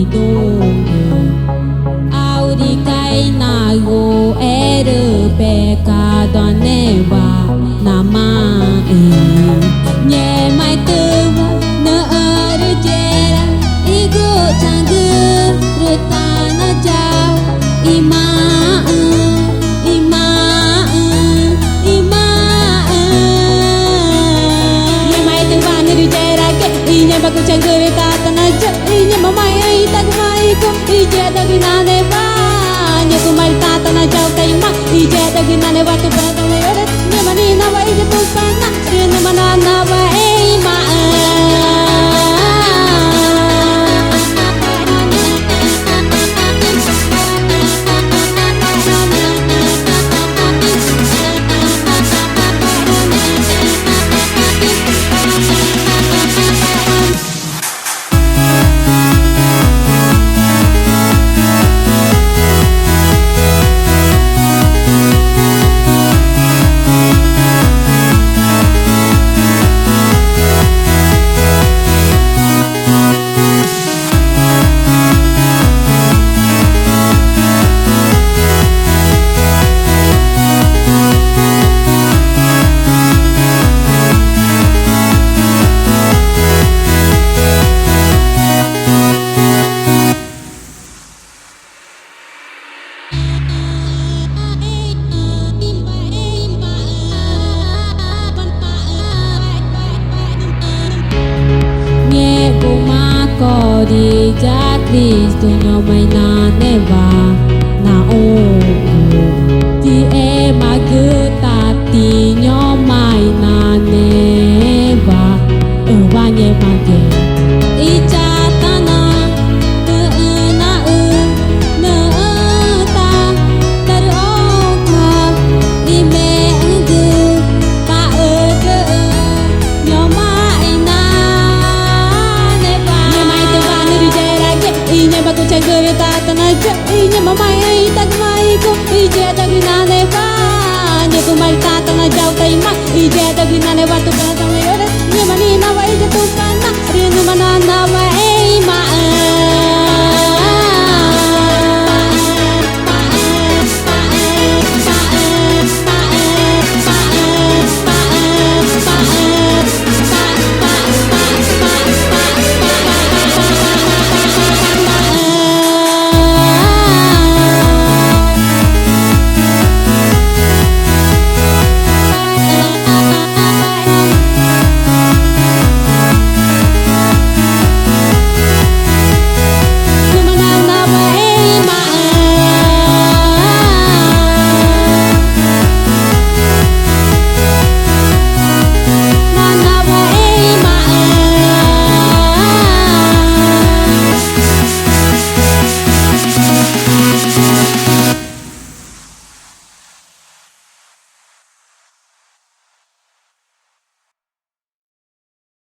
idong Audi kay nagoel pecado neva namain Nye mai tuwa na arjera igu changu rutana jaw Baku changguri tata na ja inya mamai ai tak mai ko ije dagina ne ba nya ku mai tata na ja kai ma ije dagina ne ba tu prata ne ore nya mani na wa ije tu pana rin mana na wa ei ma di ja Cristo nyo may na neva na o ti e magutati nyo may na neva ubanye mage ichata na na na ta taroka ime ngu pa nyo may na inya baku changguri tata na ja inya mamai ai tak mai ko ije dagina ne ba nya ku mai tata na ja kai ma ije dagina ne ba tu prata ne ore nya mani na wa ije tu kana rin mana na wa